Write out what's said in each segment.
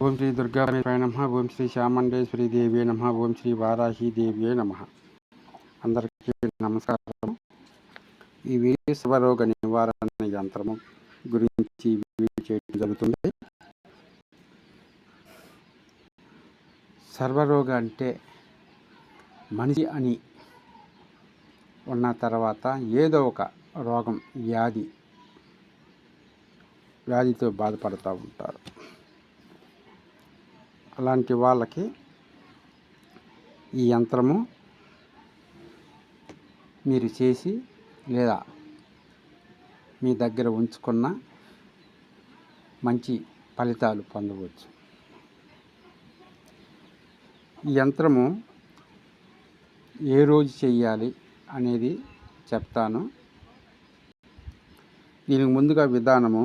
ఓం శ్రీ దుర్గాదేవి నమః. ఓం శ్రీ చాముండేశ్వరి దేవి నమః. ఓం శ్రీ వారాహి దేవి నమః. అందరికీ నమస్కారం. ఈ వీడియో సర్వరోగ నివారణ యంత్రము గురించి వీడియో చేయడం జరుగుతుంది. సర్వరోగ అంటే మనిషి అని ఉన్న తర్వాత ఏదో ఒక రోగం వ్యాధితో బాధపడుతూ ఉంటారు. అలాంటి వాళ్ళకి ఈ యంత్రము మీరు చేసి లేదా మీ దగ్గర ఉంచుకున్న మంచి ఫలితాలు పొందవచ్చు. ఈ యంత్రము ఏ రోజు చేయాలి అనేది చెప్తాను. దీనికి ముందుగా విధానము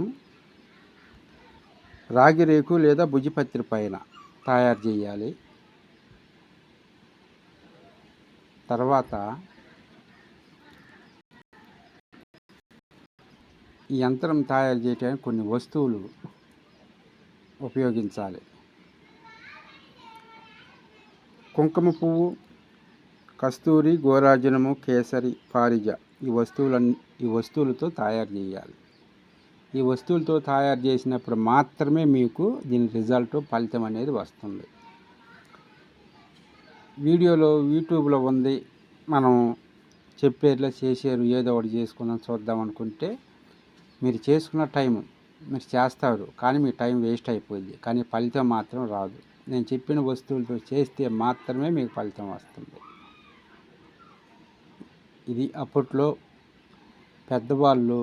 రాగి రేకు లేదా భుజిపత్రి పైన తయారు చేయాలి. తర్వాత ఈ యంత్రం తయారు చేయడానికి కొన్ని వస్తువులు ఉపయోగించాలి. కుంకుమ పువ్వు, కస్తూరి, గోరాజనము, కేసరి, పారిజ ఈ వస్తువులతో తయారు చేయాలి. ఈ వస్తువులతో తయారు చేసినప్పుడు మాత్రమే మీకు దీని రిజల్ట్ ఫలితం అనేది వస్తుంది. వీడియోలో యూట్యూబ్లో ఉంది, మనం చెప్పేట్లా చేసారు, ఏదో ఒకటి చేసుకుందాం చూద్దాం అనుకుంటే మీరు చేసుకున్న టైం మీరు చేస్తారు, కానీ మీ టైం వేస్ట్ అయిపోయింది, కానీ ఫలితం మాత్రం రాదు. నేను చెప్పిన వస్తువులతో చేస్తే మాత్రమే మీకు ఫలితం వస్తుంది. ఇది అప్పట్లో పెద్దవాళ్ళు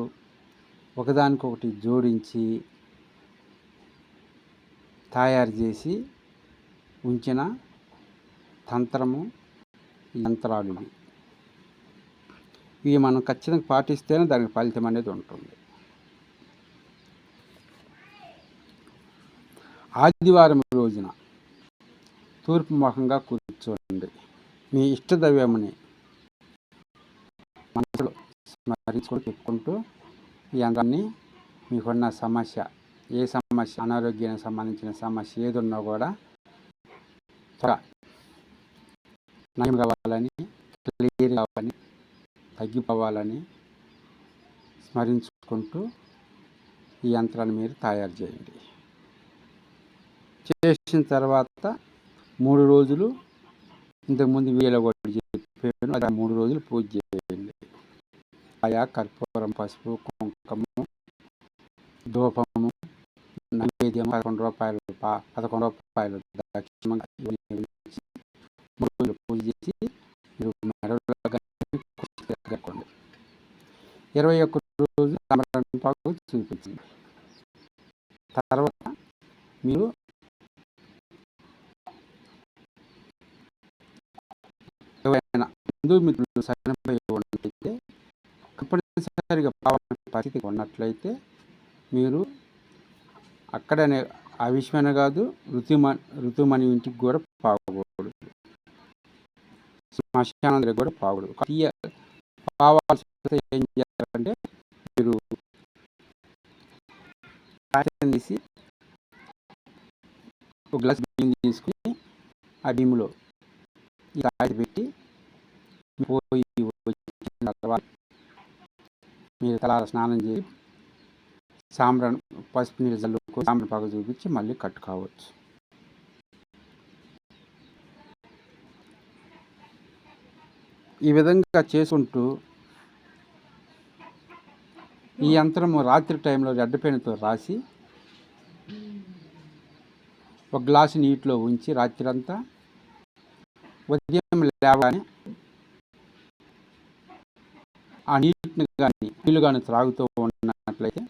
ఒకదానికొకటి జోడించి తయారు చేసి ఉంచిన తంత్రము యంత్రాలు ఇవి మనం ఖచ్చితంగా పాటిస్తేనే దానికి ఫలితం అనేది ఉంటుంది. ఆదివారం రోజున తూర్పు ముఖంగా కూర్చోండి. మీ ఇష్టదైవముని మనసులో స్మరించుకొని చెప్పుకుంటూ ఈ యంత్రాన్ని మీకున్న సమస్య, ఏ సమస్య, అనారోగ్యానికి సంబంధించిన సమస్య ఏది ఉన్నా కూడా త్వరగా నయం కావాలని, క్లియర్ కావాలని, తగ్గిపోవాలని స్మరించుకుంటూ ఈ యంత్రాన్ని మీరు తయారు చేయండి. చేసిన తర్వాత 3 రోజులు ఇంతకుముందు వీడియోలో కూడా చెప్పాను, అది 3 రోజులు పూజ చేయండి. ఆయా కర్పూరం, పసుపు, కుంకుమము, ధూపము, నైవేద్యం 11 రూపాయలు దక్షిణంగా 3 రోజులు పూజ చేసి మీరు మెడలో కట్టుకోండి. 21 రోజు తమలపాకు చూపించండి. తర్వాత మీరు ఎవరైనా బంధుమిత్రులు చనిపోయి ఉన్నట్లయితే, కంపల్సరిగా పావన పరిస్థితి ఉన్నట్లయితే మీరు అక్కడనే ఆ విషయమైన కాదు, ఋతుమణి ఇంటికి కూడా పావకూడదు, శ్మశానం దగ్గర కూడా పావకూడదు. పావాల్సి ఏం చేయాలంటే మీరు తీసి ఒక గ్లాస్ బియ్యం తీసుకుని ఆ బియ్యంలో ఈ రాయి పెట్టి పోయి వచ్చిన తర్వాత మీరు తలార స్నానం చేసి సాంబ్రాన్ పసుపు నీళ్ళు చల్లుకొని సాంబ్రాన్ పాకు చూపించి మళ్ళీ కట్టుకోవచ్చు. ఈ విధంగా చేసుకుంటూ ఈ యంత్రము రాత్రి టైంలో రెడ్ పెన్తో రాసి ఒక గ్లాసు నీటిలో ఉంచి రాత్రి అంతా ఉదయం లేవగానే ఆ నీళ్ళు కానీ త్రాగుతూ ఉన్నట్లయితే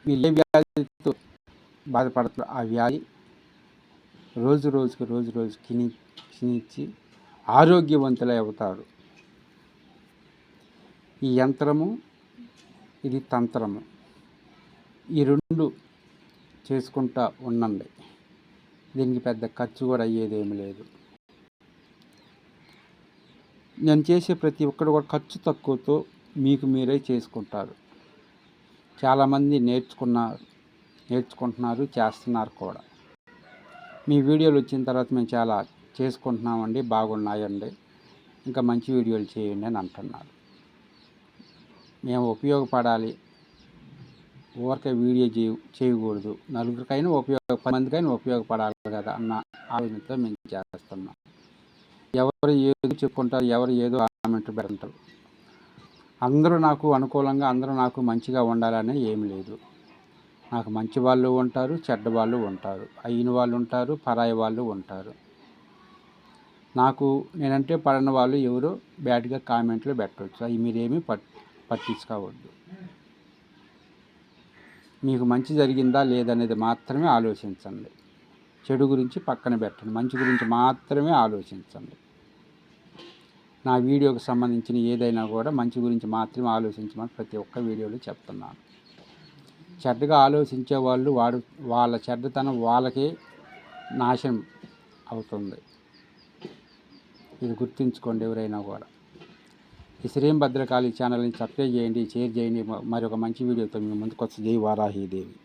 మీరు ఏ వ్యాధితో బాధపడుతారో ఆ వ్యాధి రోజు రోజుకి క్షీణించి ఆరోగ్యవంతులై అవుతారు. ఈ యంత్రము, ఇది తంత్రము, ఈ 2 చేసుకుంటా ఉండండి. దీనికి పెద్ద ఖర్చు కూడా అయ్యేదేమి లేదు. నేను చేసే ప్రతి ఒక్కరు కూడా ఖర్చు తక్కువతో మీకు మీరే చేసుకుంటారు. చాలామంది నేర్చుకున్నారు, నేర్చుకుంటున్నారు, చేస్తున్నారు కూడా. మీ వీడియోలు వచ్చిన తర్వాత మేము చాలా చేసుకుంటున్నామండి, బాగున్నాయండి, ఇంకా మంచి వీడియోలు చేయండి అని అంటున్నారు. మేము ఉపయోగపడాలి, ఊరికే వీడియో చేయకూడదు, నలుగురికైనా 10 మందికైనా ఉపయోగపడాలి కదా అన్న ఆలోచనతో మేము చేస్తున్నాం. ఎవరు ఏదో చెప్పుకుంటారు, ఎవరు ఏదో కామెంట్ పెడతారు. అందరూ నాకు అనుకూలంగా, అందరూ నాకు మంచిగా ఉండాలని ఏమి లేదు. నాకు మంచి వాళ్ళు ఉంటారు, చెడ్డ వాళ్ళు ఉంటారు, అయిన వాళ్ళు ఉంటారు, పరాయి వాళ్ళు ఉంటారు. నాకు నేనంటే పడిన వాళ్ళు ఎవరో బ్యాడ్గా కామెంట్లు పెట్టవచ్చు, అవి మీరేమీ పట్టించుకోవద్దు. మీకు మంచి జరిగిందా లేదనేది మాత్రమే ఆలోచించండి. చెడు గురించి పక్కన పెట్టండి, మంచి గురించి మాత్రమే ఆలోచించండి. నా వీడియోకి సంబంధించిన ఏదైనా కూడా మంచి గురించి మాత్రమే ఆలోచించమని ప్రతి ఒక్క వీడియోలో చెప్తున్నాను. చెడ్డగా ఆలోచించే వాళ్ళు వాళ్ళ చెడ్డతనం వాళ్ళకే నాశనం అవుతుంది. ఇది గుర్తుంచుకోండి ఎవరైనా కూడా. ఈ శ్రీం భద్రకాళి ఛానల్ని సబ్స్క్రైబ్ చేయండి, షేర్ చేయండి. మరి ఒక మంచి వీడియోతో మీ ముందుకు వచ్చి జై వారాహీదేవి.